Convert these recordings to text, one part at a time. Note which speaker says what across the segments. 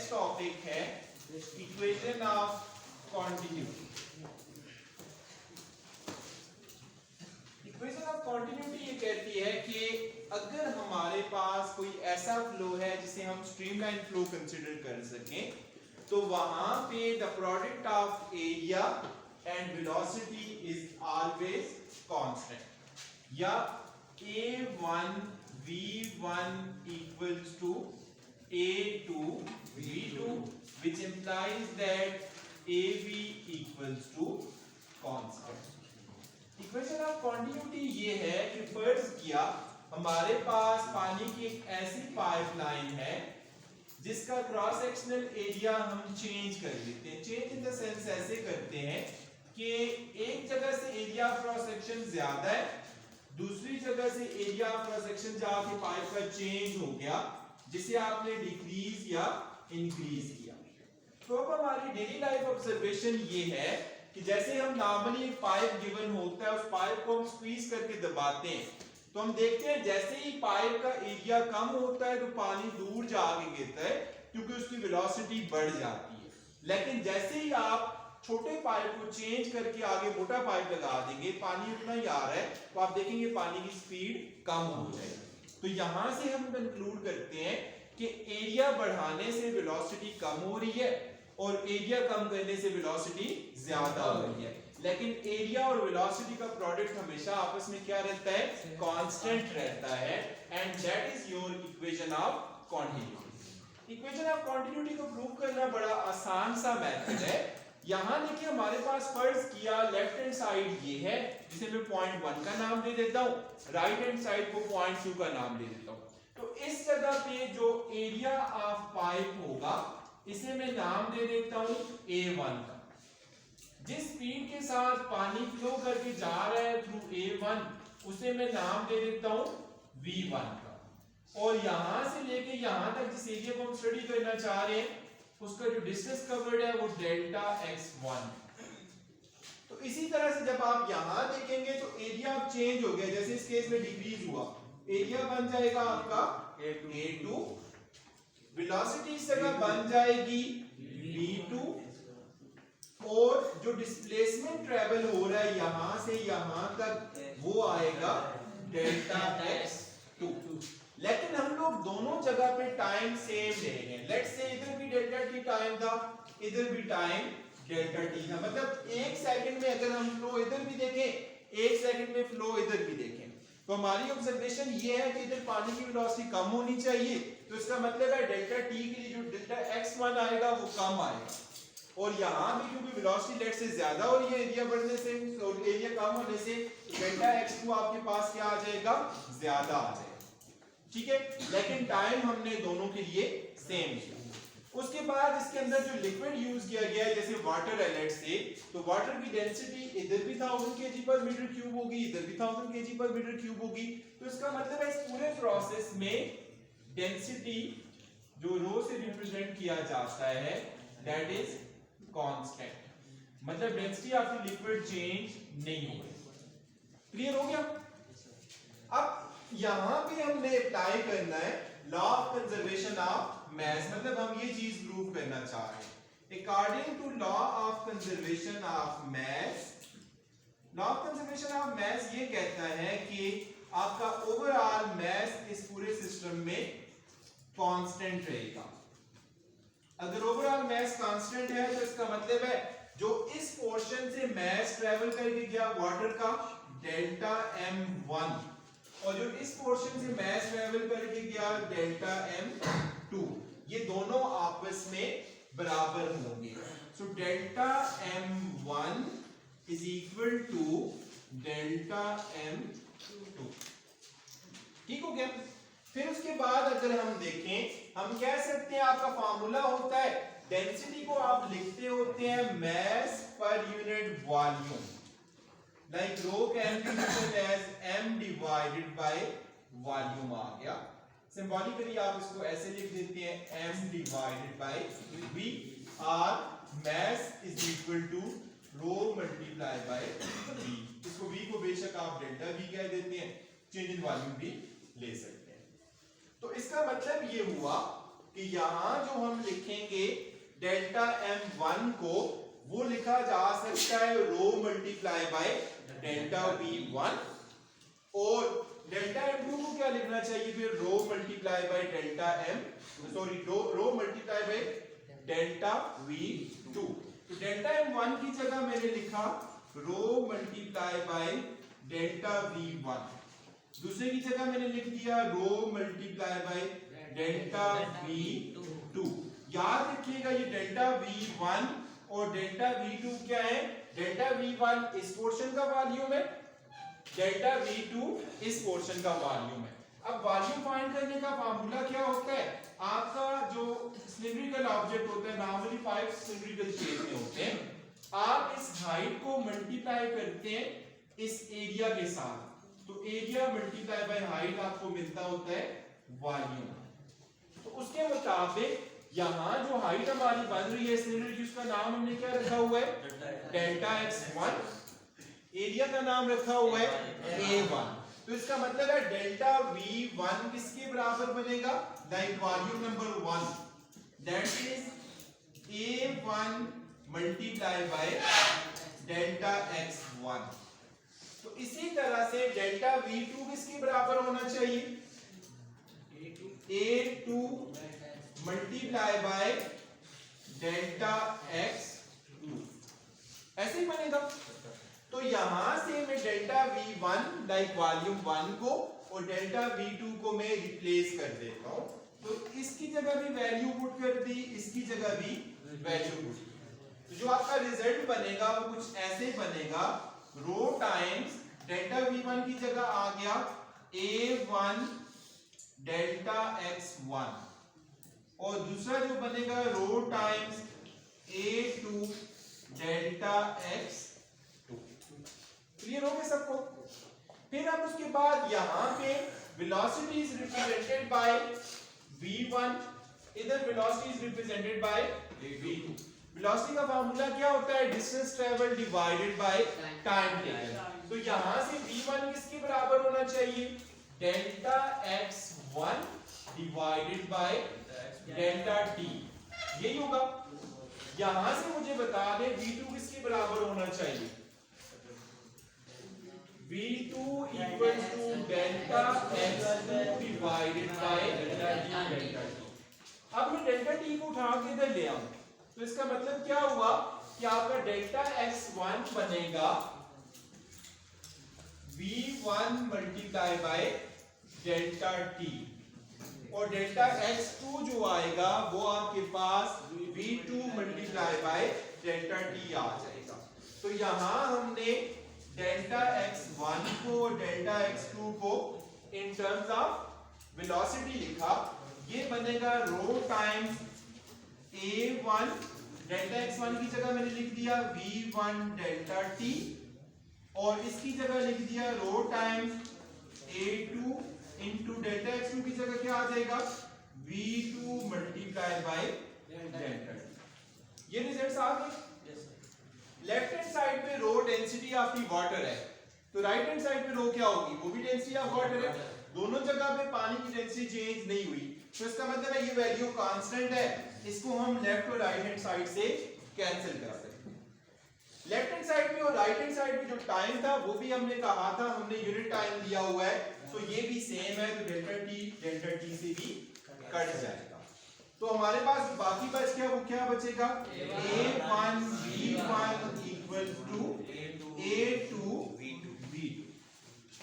Speaker 1: Next topic है equation of continuity. Equation of continuity ये कहती है कि अगर हमारे पास कोई ऐसा फ्लो है जिसे हम स्ट्रीमलाइन फ्लो कंसीडर कर सकें, तो वहां पे the product of area and velocity is always constant, या A1 V1 equals to A2 V2, which implies that AB equals to constant। Equation of continuity ये है कि फर्ज किया हमारे पास पानी की एक ऐसी पाइपलाइन है जिसका क्रॉस सेक्शनल एरिया हम चेंज कर लेते हैं। चेंज इन द सेंस ऐसे करते हैं कि एक जगह से एरिया ऑफ क्रॉस सेक्शन ज्यादा है, दूसरी जगह से एरिया ऑफ क्रॉस सेक्शन जाके पाइप का चेंज हो गया, जिसे आपने डिक्रीज या इंक्रीज किया। तो अब हमारी डेली लाइफ ऑब्जर्वेशन ये है कि जैसे हम नॉर्मली एक पाइप गिवन होता है, उस पाइप को हम स्क्वीज करके दबाते हैं, तो हम देखते हैं जैसे ही पाइप का एरिया कम होता है तो पानी दूर जाके गिरता है, क्योंकि उसकी वेलोसिटी बढ़ जाती है। लेकिन जैसे ही आप छोटे पाइप को चेंज करके आगे मोटा पाइप लगा देंगे, पानी उतना ही आ रहा है, तो आप देखेंगे पानी की स्पीड कम हो जाएगी। तो यहां से हम कंक्लूड करते हैं कि एरिया बढ़ाने से वेलोसिटी कम हो रही है और एरिया कम करने से वेलोसिटी ज्यादा हो रही है। लेकिन एरिया और वेलोसिटी का प्रोडक्ट हमेशा आपस में क्या रहता है? कांस्टेंट रहता है। And that is your equation of continuity. Equation of continuity को प्रूव करना बड़ा आसान सा मेथड है। यहां देखिए हमारे पास फर्ज किया लेफ्ट हैंड साइड ये है, जिसे मैं पॉइंट 1 का नाम दे देता हूं, राइट हैंड साइड को पॉइंट 2 का नाम दे देता हूं। तो इस जगह पे जो एरिया ऑफ पाइप होगा इसे मैं नाम दे देता हूं A1 का। जिस स्पीड के साथ पानी फ्लो करके जा रहा है थ्रू A1, उसे मैं नाम दे देता हूं V1 का। और यहां से लेके यहां तक जिस एरिया को हम स्टडी करना चाह रहे हैं, उसका जो डिस्टेंस कवर्ड है वो डेल्टा x1। तो इसी तरह से जब आप यहां देखेंगे तो एरिया अब चेंज हो गया, जैसे इस केस में डिक्रीज हुआ, एरिया बन जाएगा आपका A2, वेलोसिटी इस जगह बन जाएगी V2, और जो डिस्प्लेसमेंट ट्रेवल हो रहा है यहां से यहां तक वो आएगा डेल्टा x2। लेकिन हम लोग दोनों जगह पे टाइम सेम लेंगे। लेट्स से इधर भी डेल्टा t टाइम था, इधर भी टाइम डेल्टा t था। मतलब 1 सेकंड में अगर हम फ्लो इधर भी देखें, 1 सेकंड में फ्लो इधर भी देखें, तो हमारी ऑब्जर्वेशन ये है कि इधर पानी की वेलोसिटी कम होनी चाहिए। तो इसका मतलब है डेल्टा t के लिए जो डेल्टा x1 आएगा वो कम आएगा, और यहाँ भी क्योंकि वेलोसिटी लेट से ज्यादा हो रही है एरिया बढ़ने से, तो एरिया कम होने से डेल्टा x2 आपके पास क्या आ जाएगा? ज्यादा आ जाएगा। ठीक है, लेकिन टाइम हमने दोनों के लिए सेम किया। उसके बाद इसके अंदर जो लिक्विड यूज किया गया है, जैसे वाटर है लेट से, तो वाटर की डेंसिटी इधर भी 1000 kg पर मीटर क्यूब होगी, इधर भी 1000 kg पर मीटर क्यूब होगी। तो इसका मतलब है इस पूरे प्रोसेस में डेंसिटी जो रो से रिप्रेजेंट किया जाता है दैट इज कांस्टेंट। मतलब density of the liquid change नहीं हो रही। क्लियर हो गया? अब यहां पे हमने अप्लाई करना है law of conservation of mass, मतलब हम ये चीज प्रूव करना चाह रहे हैं। According to law of conservation of mass, law of conservation of mass ये कहता है कि आपका ओवरऑल मास इस पूरे सिस्टम में कांस्टेंट रहेगा। अगर ओवरऑल मास कांस्टेंट है तो इसका मतलब है जो इस पोर्शन से मास ट्रेवल करके गया वाटर का डेल्टा m1, और जो इस पोर्शन से मास ट्रेवल करके गया डेल्टा m2, ये दोनों आपस में बराबर होंगे। So delta m1 is equal to delta m2। ठीक हो गया? फिर उसके बाद अगर हम देखें, हम कह सकते हैं आपका फार्मूला होता है, डेंसिटी को आप लिखते होते हैं mass per unit volume, like rho can be written as m divided by volume आ गया। सिंबॉलिकली आप इसको ऐसे लिख देते हैं m divided by v, or mass is equal to rho multiplied by v। इसको v को बेशक आप डेल्टा v कह देते हैं, चेंज इन वॉल्यूम भी ले सकते हैं। तो इसका मतलब ये हुआ कि यहाँ जो हम लिखेंगे डेल्टा M1 को वो लिखा जा सकता है रो मल्टीप्लाई बाय डेल्टा V1 और डेल्टा M2 को क्या लिखना चाहिए फिर rho multiply by delta rho multiply by delta V2। तो डेल्टा M1 की जगह मैंने लिखा रो मल्टीप्लाई बाय डेल्टा V1, दूसरे की जगह मैंने लिख दिया रो मल्टीप्लाई बाय डेल्टा V2। याद रखिएगा ये डेल्टा V1 और डेल्टा V2 क्या है, डेल्टा V1 इस पोर्शन का वॉल्यूम है, डेल्टा V2 इस पोर्शन का वॉल्यूम है। अब वॉल्यूम फाइंड करने का फार्मूला क्या होता है, आपका जो सिलिंड्रिकल ऑब्जेक्ट होता है नॉर्मली 5 सिलिंड्रिकल शेप में होते हैं, आप इस हाइट को मल्टीप्लाई करते हैं इस एरिया के साथ, तो एरिया मल्टीप्लाई बाय हाइट आपको मिलता होता है वॉल्यूम। तो उसके मुताबिक यहाँ जो हाइट हमारी बन रही है सिलेंडर की उसका नाम हमने क्या रखा हुआ है डेल्टा x1, एरिया का नाम रखा हुआ है A1। तो इसका मतलब है डेल्टा V1 किसके बराबर बनेगा, like volume number 1 that is A1 multiply by delta x1। तो इसी तरह से डेल्टा V2 किसके बराबर होना चाहिए, A2 multiply by delta x2, ऐसे ही बनेगा। तो यहां से मैं डेल्टा V1 लाइक वॉल्यूम 1 को और डेल्टा V2 को मैं रिप्लेस कर देता हूं, तो इसकी जगह भी वैल्यू पुट कर दी, इसकी जगह भी वैल्यू पुट। तो जो आपका रिजल्ट बनेगा वो कुछ ऐसे बनेगा, रो टाइम्स डेल्टा V1 की जगह आ गया A1 डेल्टा x1 और दूसरा जो बनेगा रो times A2 delta x2। Clear हो गया सबको। फिर अब उसके बाद यहां पे velocity is represented by v1, इधर velocity is represented by v2। Velocity का फार्मूला क्या होता है, distance travel divided by time taken. तो यहां से v1 किसके बराबर होना चाहिए, delta x1 divided by delta t, यही होगा। यहां से मुझे बता दे v2 किसके बराबर होना चाहिए, v2 equals to delta x2 divided by delta t। अब मैं डेल्टा t को उठा के इधर ले आऊं, तो इसका मतलब क्या हुआ कि आपका डेल्टा x1 बनेगा v1 multiply by delta t और डेल्टा x2 जो आएगा वो आपके पास v2 multiply by delta t आ जाएगा। तो यहां हमने डेल्टा x1 को और डेल्टा x2 को इन टर्म्स ऑफ वेलोसिटी लिखा, ये बनेगा रो टाइम्स a1 डेल्टा x1 की जगह मैंने लिख दिया v1 डेल्टा t और इसकी जगह लिख दिया रो times a2 into delta x2 की जगह क्या आ जाएगा v2 multiply by delta t। ये रिजल्ट्स आ गए। लेफ्ट हैंड साइड पे rho density of the water है, तो राइट हैंड साइड पे रो क्या होगी, वो भी डेंसिटी ऑफ वाटर है। दोनों जगह पे पानी की डेंसिटी चेंज नहीं हुई, तो इसका मतलब है ये वैल्यू कांस्टेंट है, इसको हम लेफ्ट और राइट हैंड साइड से कैंसिल कर सकते हैं। लेफ्ट हैंड साइड पे और राइट हैंड साइड पे जो टाइम था वो भी हमने कहा था, हमने यूनिट टाइम दिया हुआ है, तो ये भी सेम है, तो डेल्टा टी से भी कट जाएगा। तो हमारे पास बाकी बच गया, वो क्या बचेगा, a1 v1 equal to a2 v2,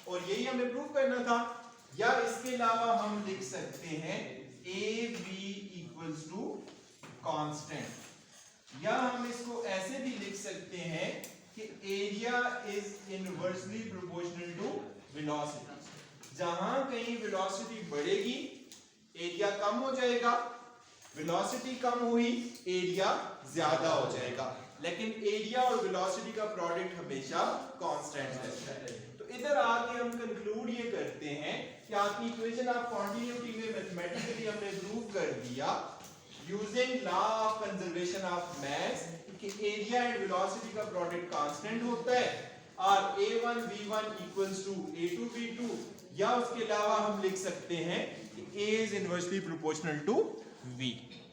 Speaker 1: और यही हमें प्रूव करना था। या इसके अलावा हम लिख सकते हैं ab इक्वल्स टू कांस्टेंट, या हम इसको ऐसे भी लिख सकते हैं कि area is inversely proportional to velocity. जहां कहीं वेलोसिटी बढ़ेगी एरिया कम हो जाएगा, वेलोसिटी कम हुई एरिया ज्यादा हो जाएगा, लेकिन एरिया और वेलोसिटी का प्रोडक्ट हमेशा कांस्टेंट रहता है। तो इधर आके हम कंक्लूड ये करते हैं कि आपकी इक्वेशन ऑफ कॉन्टिन्यूटी में मैथमेटिकली हमने प्रूव कर दिया using law of conservation of मास कि एरिया एंड वेलोसिटी का प्रोडक्ट कांस्टेंट होता है और a1 v1 equals to a2 v2, या उसके अलावा हम लिख सकते हैं कि a is inversely proportional to V।